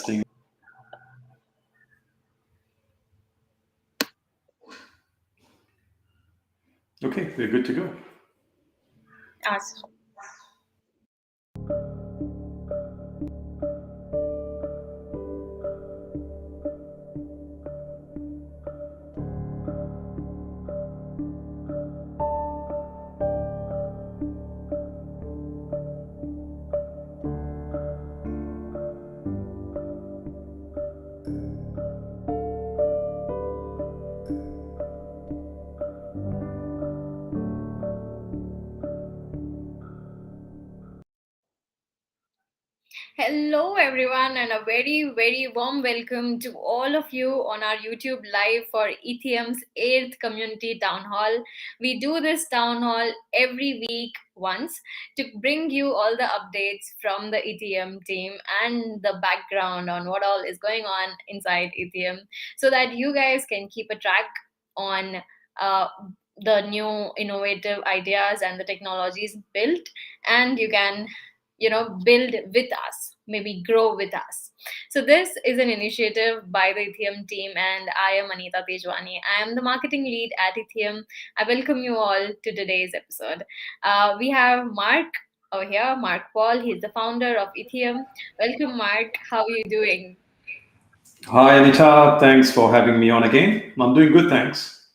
Okay, we're good to go. Awesome. Hello, everyone, and a very, very warm welcome to all of you on our YouTube live for Itheum's 8th Community Town Hall. We do this town hall every week once to bring you all the updates from the Itheum team and the background on what all is going on inside Itheum so that you guys can keep a track on uh, the new innovative ideas and the technologies built, and you can build with us, maybe grow with us. So this is an initiative by the Itheum team, and I am Anita Tejwani. I am the marketing lead at Itheum. I welcome you all to today's episode. We have Mark over here, Mark Paul. He's the founder of Itheum. Welcome, Mark. How are you doing? Hi, Anita. Thanks for having me on again. I'm doing good, thanks.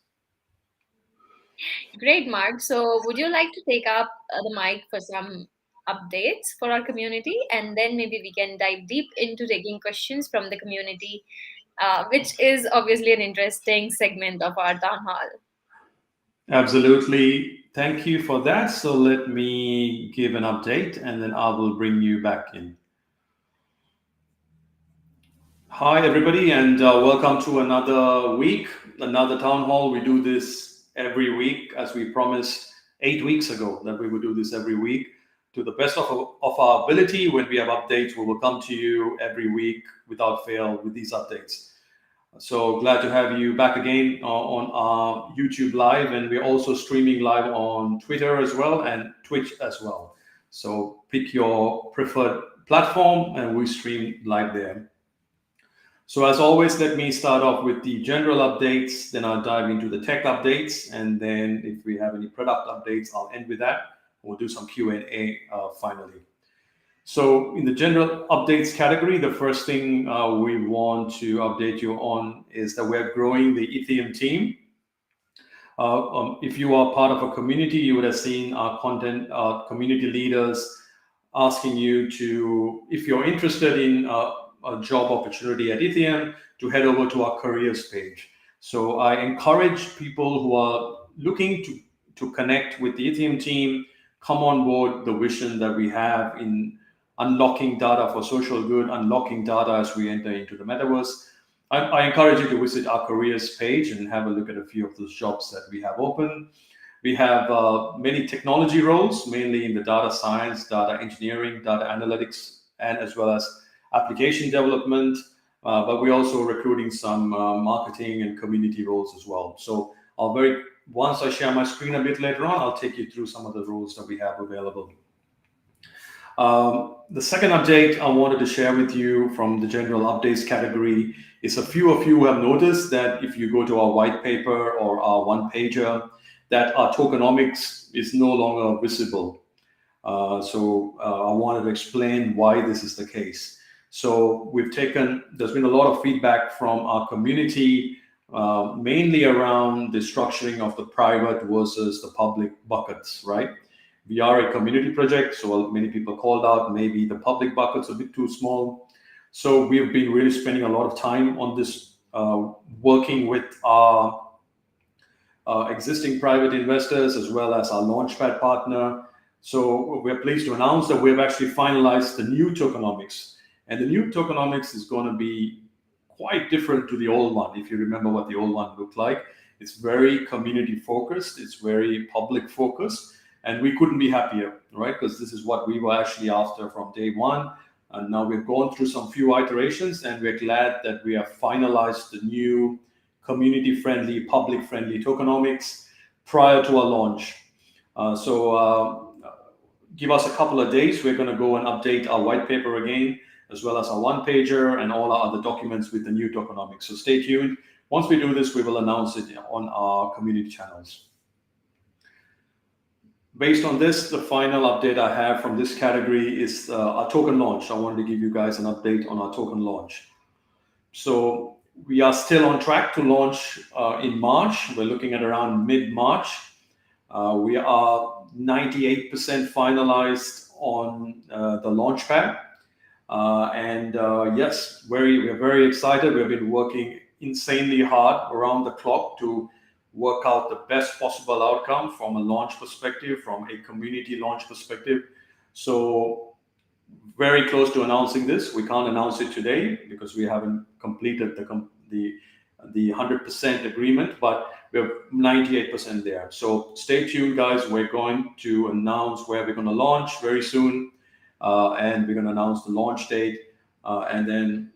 Great, Mark. So would you like to take up the mic for some updates for our community, and then maybe we can dive deep into taking questions from the community, which is obviously an interesting segment of our town hall. Absolutely. Thank you for that. So let me give an update and then I will bring you back in. Hi, everybody, and welcome to another week, another town hall. We do this every week as we promised 8 weeks ago that we would do this every week. To the best of our ability, when we have updates, we will come to you every week without fail with these updates. So glad to have you back again on our YouTube live, and we're also streaming live on Twitter as well and Twitch as well. So pick your preferred platform and we stream live there. So as always, let me start off with the general updates, then I'll dive into the tech updates, and then if we have any product updates, I'll end with that. We'll do some Q&A finally. So in the general updates category, the first thing we want to update you on is that we're growing the Itheum team. If you are part of a community, you would have seen our content, community leaders asking you to, if you're interested in a job opportunity at Itheum, to head over to our careers page. So I encourage people who are looking to connect with the Itheum team, come on board the vision that we have in unlocking data for social good, unlocking data as we enter into the metaverse. I encourage you to visit our careers page and have a look at a few of those jobs that we have open. We have many technology roles, mainly in the data science, data engineering, data analytics, and as well as application development. But we're also recruiting some marketing and community roles as well. So once I share my screen a bit later on, I'll take you through some of the roles that we have available. The second update I wanted to share with you from the general updates category is a few of you have noticed that if you go to our white paper or our one pager, that our tokenomics is no longer visible. So I wanted to explain why this is the case. So there's been a lot of feedback from our community, mainly around the structuring of the private versus the public buckets, right? We are a community project, so many people called out maybe the public bucket's a bit too small. So we've been really spending a lot of time on this, working with our existing private investors as well as our launchpad partner. So we're pleased to announce that we've actually finalized the new tokenomics. And the new tokenomics is going to be quite different to the old one. If you remember what the old one looked like, it's very community focused, it's very public focused. And we couldn't be happier, right? Because this is what we were actually after from day one. And now we've gone through some few iterations and we're glad that we have finalized the new community-friendly, public-friendly tokenomics prior to our launch. So give us a couple of days. We're going to go and update our white paper again, as well as our one-pager and all our other documents with the new tokenomics. So stay tuned. Once we do this, we will announce it on our community channels. Based on this, the final update I have from this category is our token launch. I wanted to give you guys an update on our token launch. So we are still on track to launch in March. We're looking at around mid-March. We are 98% finalized on the launch pad. Yes, we're very excited. We've been working insanely hard around the clock to work out the best possible outcome from a launch perspective, from a community launch perspective. So very close to announcing this. We can't announce it today because we haven't completed the 100% agreement, but we're 98% there. So stay tuned, guys. We're going to announce where we're going to launch very soon, and we're going to announce the launch date, and then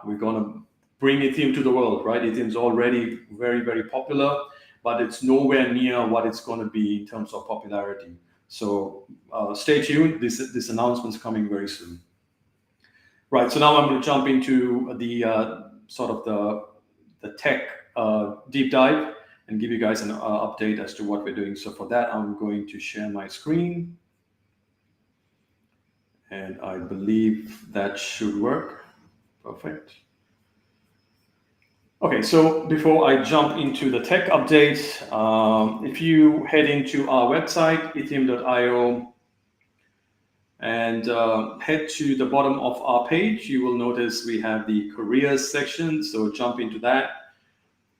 we're going to bring Itheum to the world, right? Itheum's already very, very popular, but it's nowhere near what it's going to be in terms of popularity. So stay tuned. This announcement's coming very soon. Right. So now I'm going to jump into the sort of the tech deep dive and give you guys an update as to what we're doing. So for that, I'm going to share my screen, and I believe that should work. Perfect. Okay, so before I jump into the tech update, if you head into our website, itheum.io, and head to the bottom of our page, you will notice we have the careers section. So jump into that.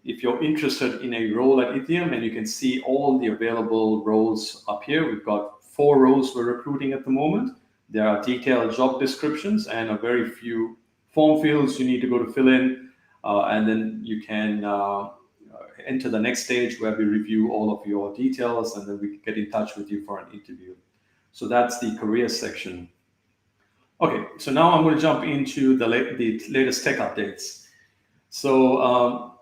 If you're interested in a role at Itheum, and you can see all the available roles up here. We've got 4 roles we're recruiting at the moment. There are detailed job descriptions and a very few form fields you need to go to fill in. And then you can enter the next stage where we review all of your details, and then we get in touch with you for an interview. So that's the career section. Okay, so now I'm going to jump into the latest tech updates. So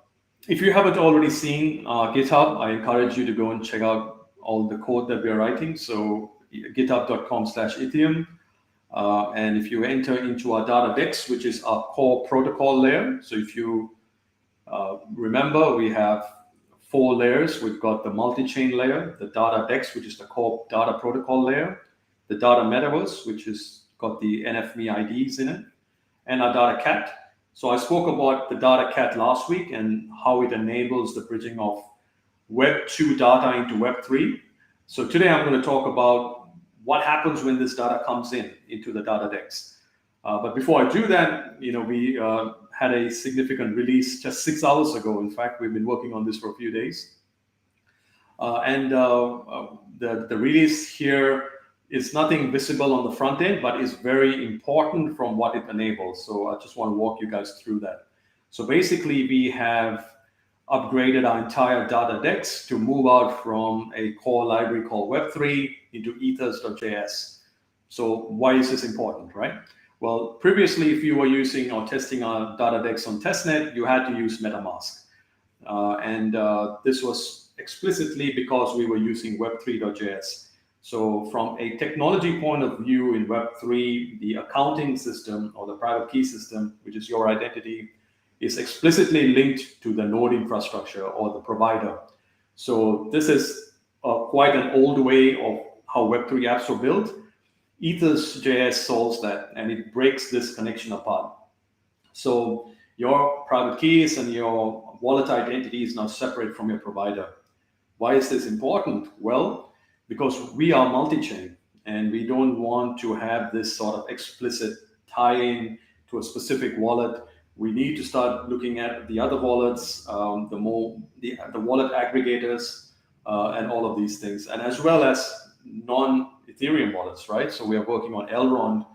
if you haven't already seen GitHub, I encourage you to go and check out all the code that we're writing. So github.com/Itheum. And if you enter into our data decks, which is our core protocol layer. So if you remember, we have 4 layers. We've got the multi-chain layer, the data decks, which is the core data protocol layer, the data metaverse, which has got the NFMe IDs in it, and our data cat. So I spoke about the data cat last week and how it enables the bridging of Web 2 data into Web 3. So today I'm going to talk about what happens when this data comes into the data decks. But before I do that, we had a significant release just 6 hours ago. In fact, we've been working on this for a few days. The release here is nothing visible on the front end, but is very important from what it enables. So I just want to walk you guys through that. So basically, we have upgraded our entire data decks to move out from a core library called Web3 into ethers.js. So why is this important, right? Well, previously, if you were using or testing our data decks on testnet, you had to use MetaMask. This was explicitly because we were using Web3.js. So from a technology point of view in Web3, the accounting system or the private key system, which is your identity, is explicitly linked to the node infrastructure or the provider. So this is quite an old way of how Web3 apps were built. Ethers.js solves that, and it breaks this connection apart. So your private keys and your wallet identity is now separate from your provider. Why is this important? Well, because we are multi-chain, and we don't want to have this sort of explicit tie-in to a specific wallet. We need to start looking at the other wallets, the wallet aggregators, and all of these things, and as well as non-Ethereum wallets, right? So we are working on Elrond,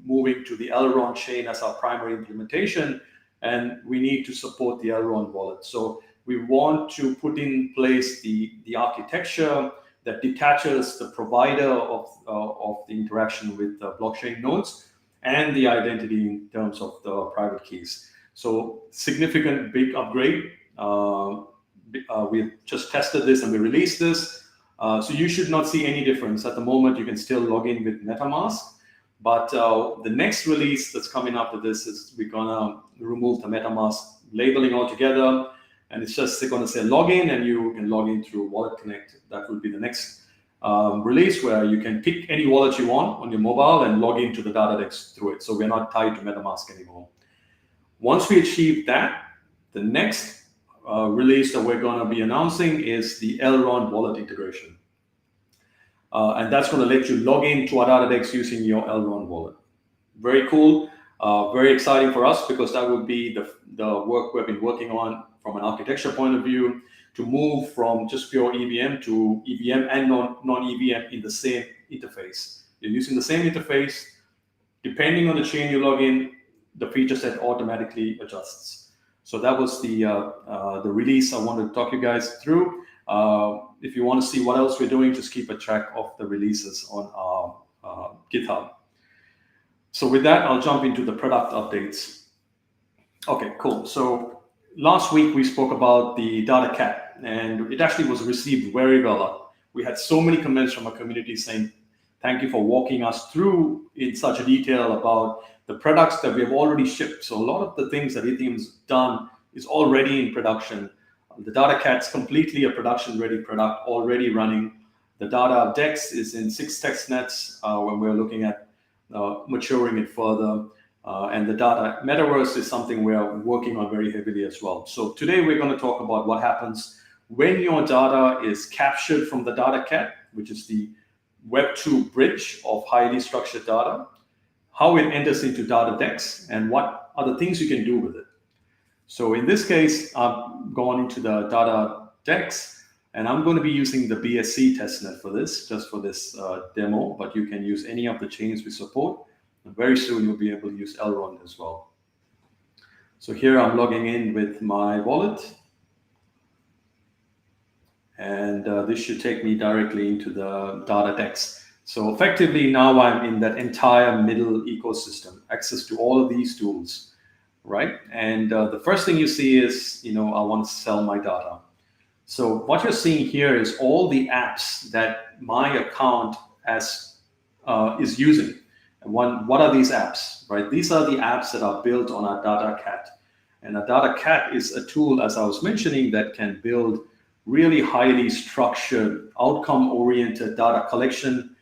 moving to the Elrond chain as our primary implementation, and we need to support the Elrond wallet. So we want to put in place the architecture that detaches the provider of the interaction with the blockchain nodes and the identity in terms of the private keys. So significant big upgrade. We just tested this and we released this. So you should not see any difference. At the moment, you can still log in with MetaMask, But the next release that's coming after this is we're gonna remove the MetaMask labeling altogether, and it's just going to say login, and you can log in through Wallet Connect. That will be the next release, where you can pick any wallet you want on your mobile and log into the DataDex through it. So we're not tied to MetaMask anymore. Once we achieve that, the next release that we're going to be announcing is the Elrond wallet integration. And that's going to let you log into our DataDex using your Elrond wallet. Very cool, very exciting for us, because that would be the work we've been working on from an architecture point of view, to move from just pure EVM to EVM and non-EVM in the same interface. You're using the same interface. Depending on the chain you log in, the feature set automatically adjusts. So that was the release I wanted to talk you guys through. If you want to see what else we're doing, just keep a track of the releases on our GitHub. So with that, I'll jump into the product updates. Okay, cool. So last week we spoke about the Data Cat, and it actually was received very well. We had so many comments from our community saying, thank you for walking us through in such a detail about the products that we have already shipped. So a lot of the things that Itheum's done is already in production. The Data Cat's completely a production-ready product, already running. The Data Dex is in 6 testnets when we're looking at maturing it further. And the Data Metaverse is something we are working on very heavily as well. So today we're going to talk about what happens when your data is captured from the Data Cat, which is the Web2 bridge of highly structured data, how it enters into Data Dex, and what are the things you can do with it. So in this case, I've gone into the Data Dex, and I'm going to be using the BSC testnet for this, just for this demo, but you can use any of the chains we support. And very soon you'll be able to use Elrond as well. So here I'm logging in with my wallet. And this should take me directly into the Data Dex. So effectively now I'm in that entire middle ecosystem, access to all of these tools, right? And the first thing you see is, I want to sell my data. So what you're seeing here is all the apps that my account is using. And what are these apps, right? These are the apps that are built on our Data Cat. And a Data Cat is a tool, as I was mentioning, that can build really highly structured, outcome-oriented data collection,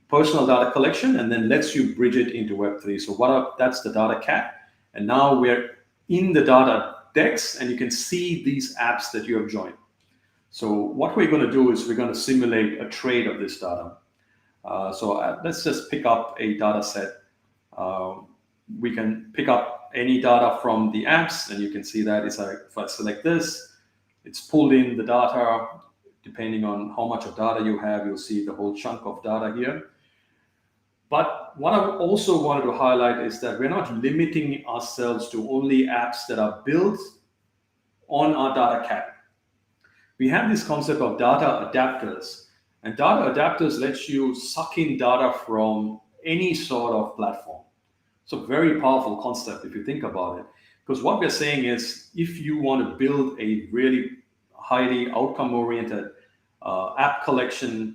personal data collection, and then lets you bridge it into Web3. So that's the Data Cat. And now we're in the Data Dex, and you can see these apps that you have joined. So what we're going to do is we're going to simulate a trade of this data. So let's just pick up a data set. We can pick up any data from the apps, and you can see that if I select this, it's pulled in the data. Depending on how much of data you have, you'll see the whole chunk of data here. But what I also wanted to highlight is that we're not limiting ourselves to only apps that are built on our Data Cat. We have this concept of data adapters. And data adapters let you suck in data from any sort of platform. It's a very powerful concept if you think about it. Because what we're saying is, if you want to build a really highly outcome-oriented data collection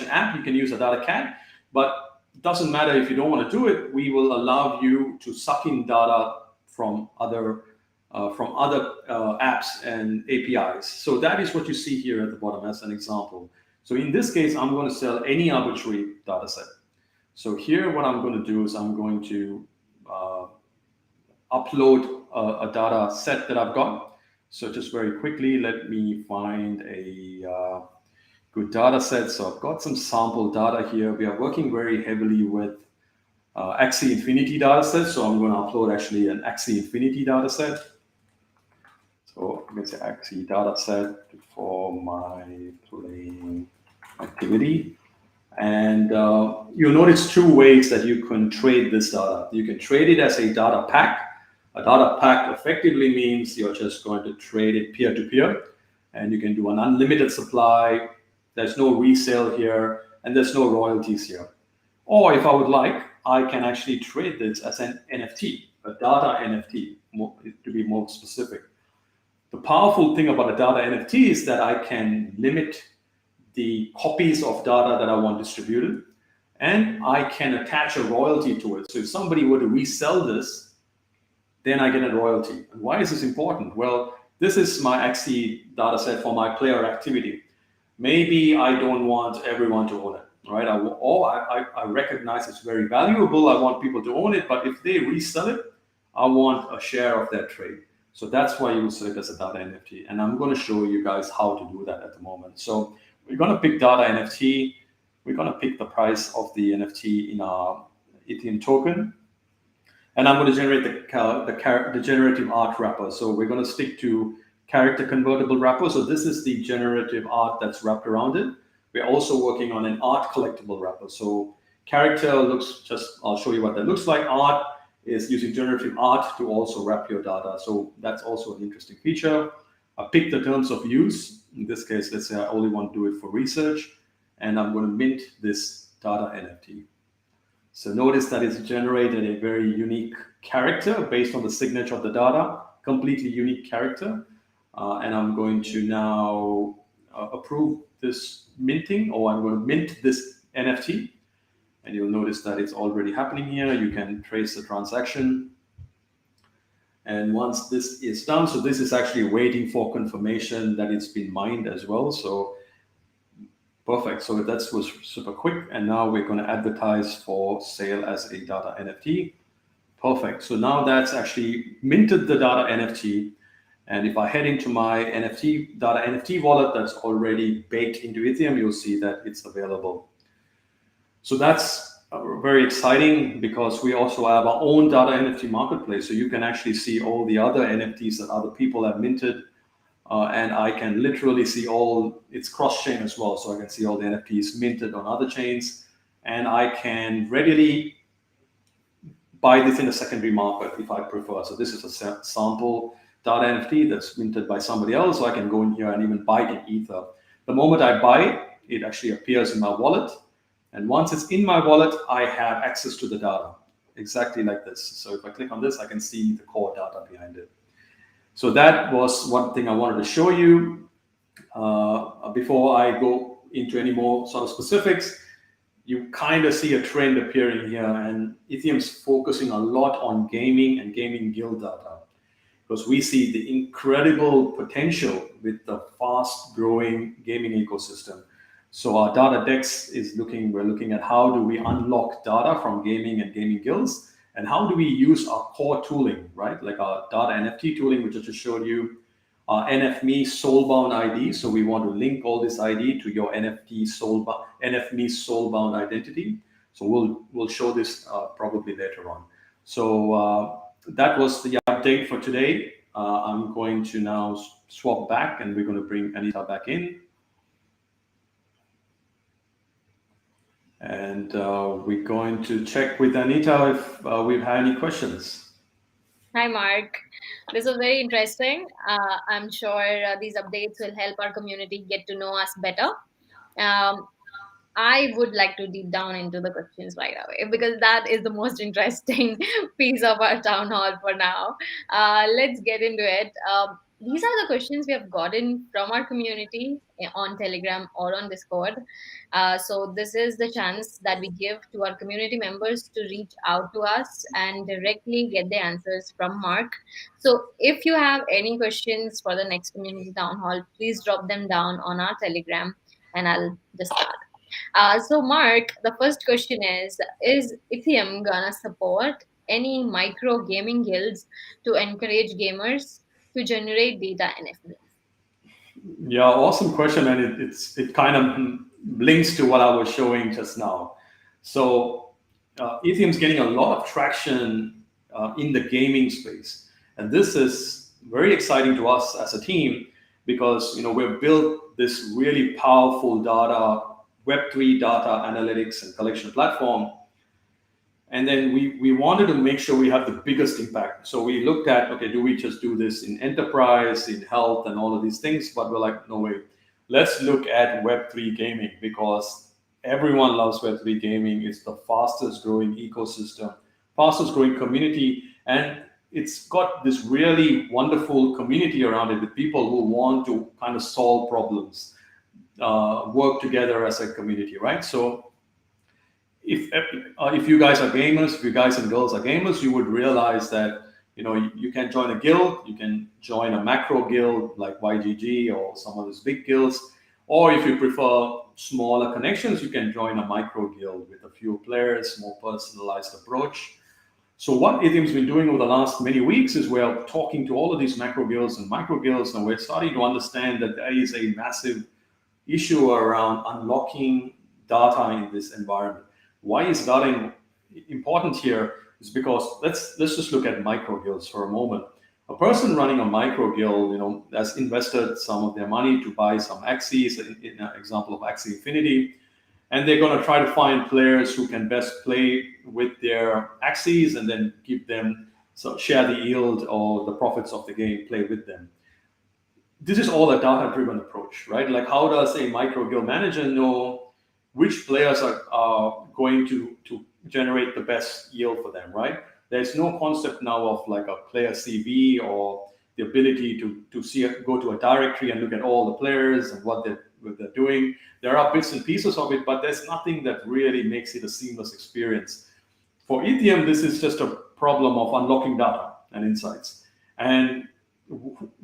app, you can use a Data Cat. But it doesn't matter if you don't want to do it. We will allow you to suck in data from other apps and APIs. So that is what you see here at the bottom as an example. So in this case, I'm going to sell any arbitrary data set. So here, what I'm going to do is I'm going to upload a data set that I've got. So just very quickly, let me find a good data set. So I've got some sample data here. We are working very heavily with Axie Infinity data set. So I'm going to upload actually an Axie Infinity data set. So I'm going to say Axie data set for my playing activity. And you'll notice 2 ways that you can trade this data. You can trade it as a data pack. A data pack effectively means you're just going to trade it peer-to-peer, and you can do an unlimited supply. There's no resale here, and there's no royalties here. Or if I would like, I can actually trade this as an NFT, a data NFT, to be more specific. The powerful thing about a data NFT is that I can limit the copies of data that I want distributed, and I can attach a royalty to it. So if somebody were to resell this, then I get a royalty. And why is this important? Well, this is my XC data set for my player activity. Maybe I don't want everyone to own it, right? I recognize it's very valuable. I want people to own it, but if they resell it, I want a share of that trade. So that's why you sell it as a data NFT. And I'm going to show you guys how to do that at the moment. So we're going to pick data NFT. We're going to pick the price of the NFT in our Itheum token. And I'm going to generate the generative art wrapper. So we're going to stick to character convertible wrapper. So this is the generative art that's wrapped around it. We're also working on an art collectible wrapper. So character looks just, I'll show you what that looks like. Art is using generative art to also wrap your data. So that's also an interesting feature. I picked the terms of use. In this case, let's say I only want to do it for research, and I'm going to mint this data NFT. So notice that it's generated a very unique character based on the signature of the data, completely unique character. And I'm going to now approve this minting, or I'm going to mint this NFT. And you'll notice that it's already happening here. You can trace the transaction. And once this is done, so this is actually waiting for confirmation that it's been mined as well. So perfect. So that was super quick. And now we're going to advertise for sale as a data NFT. Perfect. So now that's actually minted the data NFT. And if I head into my data NFT wallet that's already baked into Itheum, you'll see that it's available. So that's very exciting because we also have our own data NFT marketplace. So you can actually see all the other NFTs that other people have minted. And I can literally see it's cross-chain as well. So I can see all the NFTs minted on other chains. And I can readily buy this in a secondary market if I prefer. So this is a sample data NFT that's minted by somebody else. So I can go in here and even buy it in Ether. The moment I buy it, it actually appears in my wallet. And once it's in my wallet, I have access to the data, exactly like this. So if I click on this, I can see the core data behind it. So that was one thing I wanted to show you. Before I go into any more sort of specifics, you kind of see a trend appearing here, and Itheum's focusing a lot on gaming and gaming guild data, because we see the incredible potential with the fast growing gaming ecosystem. So our data dex we're looking at how do we unlock data from gaming and gaming guilds, and how do we use our core tooling, right? Like our data NFT tooling, which I just showed you, our NFMe soulbound ID. So we want to link all this ID to your NFMe soulbound identity. So we'll show this probably later on. So that was the update for today. I'm going to now swap back, and we're going to bring Anita back in. And we're going to check with Anita if we've had any questions. Hi, Mark. This was very interesting. I'm sure these updates will help our community get to know us better. I would like to deep down into the questions right away because that is the most interesting piece of our town hall for now. Let's get into it. These are the questions we have gotten from our community on Telegram or on Discord. So, this is the chance that we give to our community members to reach out to us and directly get the answers from Mark. So, if you have any questions for the next community town hall, please drop them down on our Telegram and I'll just start. So, Mark, the first question is Itheum gonna support any micro gaming guilds to encourage gamers to generate data NFTs? Yeah, awesome question, and it kind of links to what I was showing just now. So Etheum's getting a lot of traction in the gaming space, and this is very exciting to us as a team because we've built this really powerful Web3 data analytics and collection platform. And then we wanted to make sure we have the biggest impact. So we looked at, okay, do we just do this in enterprise, in health, and all of these things? But we're like, no way. Let's look at Web3 gaming because everyone loves Web3 gaming. It's the fastest growing ecosystem, fastest growing community. And it's got this really wonderful community around it with people who want to kind of solve problems. work together as a community, right? So if you guys are gamers, if you guys and girls are gamers, you would realize that you can join a guild, you can join a macro guild like YGG or some of those big guilds, or if you prefer smaller connections, you can join a micro guild with a few players, more personalized approach. So what Itheum's been doing over the last many weeks is we're talking to all of these macro guilds and micro guilds, and we're starting to understand that there is a massive issue around unlocking data in this environment. Why is data important here? Is because let's just look at micro guilds for a moment. A person running a micro guild, has invested some of their money to buy some axes, in an example of Axie Infinity, and they're going to try to find players who can best play with their axes and then give them share the yield or the profits of the game, play with them. This is all a data-driven approach, right? Like, how does a micro guild manager know which players are going to generate the best yield for them, right? There's no concept now of like a player CV or the ability to see go to a directory and look at all the players and what they're doing. There are bits and pieces of it, but there's nothing that really makes it a seamless experience. For Itheum, this is just a problem of unlocking data and insights. And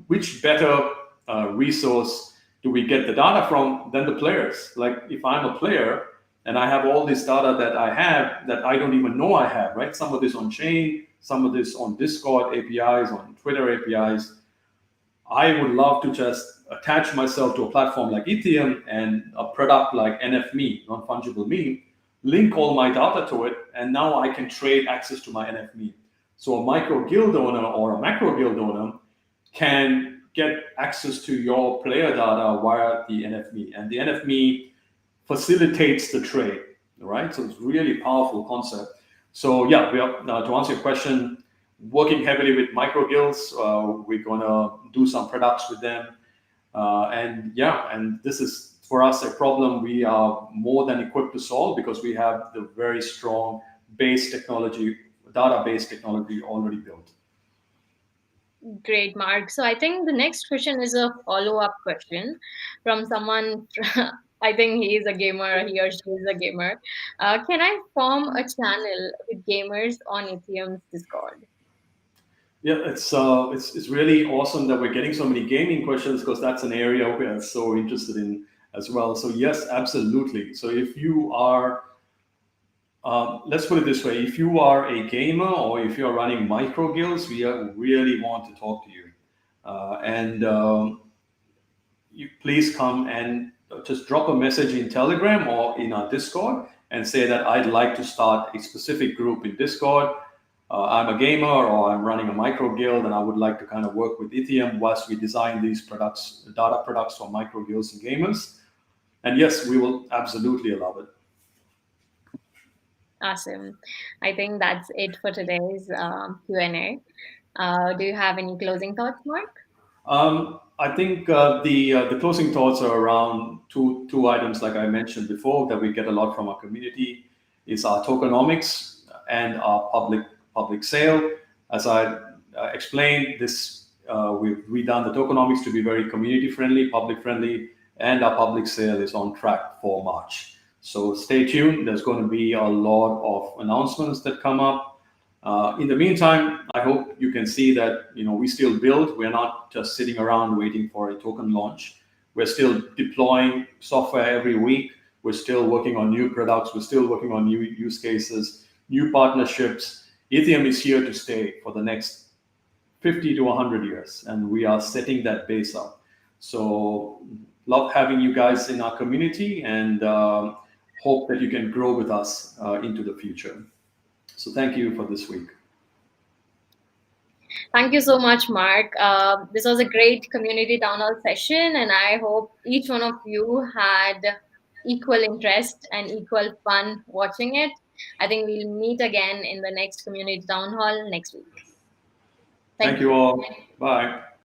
which better resource do we get the data from than the players? Like, if I'm a player and I have all this data that I have that I don't even know I have, right? Some of this on chain, some of this on Discord APIs, on Twitter APIs. I would love to just attach myself to a platform like Itheum and a product like NFMe, non-fungible meme, link all my data to it, and now I can trade access to my NFMe. So a micro guild owner or a macro guild owner can get access to your player data via the NFMe, and the NFMe facilitates the trade, right? So it's really powerful concept. So yeah, we are, to answer your question, working heavily with micro guilds. We're gonna do some products with them, and this is for us a problem we are more than equipped to solve because we have the very strong base technology, database technology already built. Great, Mark. So I think the next question is a follow-up question from someone. I think he is a gamer, he or she is a gamer. Can I form a channel with gamers on Etheum's Discord? Yeah, it's really awesome that we're getting so many gaming questions because that's an area we are so interested in as well. So yes, absolutely. So if you are, let's put it this way: if you are a gamer or if you are running micro guilds, we really want to talk to you, and you please come and just drop a message in Telegram or in our Discord and say that I'd like to start a specific group in Discord. I'm a gamer or I'm running a micro guild and I would like to kind of work with Itheum whilst we design these products, data products for micro guilds and gamers. And yes, we will absolutely allow it. Awesome. I think that's it for today's Q&A. Do you have any closing thoughts, Mark? I think the closing thoughts are around two items, like I mentioned before, that we get a lot from our community is our tokenomics and our public sale. As I explained, we've redone the tokenomics to be very community friendly, public friendly, and our public sale is on track for March. So stay tuned. There's going to be a lot of announcements that come up. In the meantime, I hope you can see that we still build. We're not just sitting around waiting for a token launch. We're still deploying software every week. We're still working on new products. We're still working on new use cases, new partnerships. Itheum is here to stay for the next 50 to 100 years, and we are setting that base up. So love having you guys in our community, and hope that you can grow with us into the future. So thank you for this week. Thank you so much, Mark. This was a great community town hall session, and I hope each one of you had equal interest and equal fun watching it. I think we'll meet again in the next community town hall next week. Thank Thank you you. all. Bye.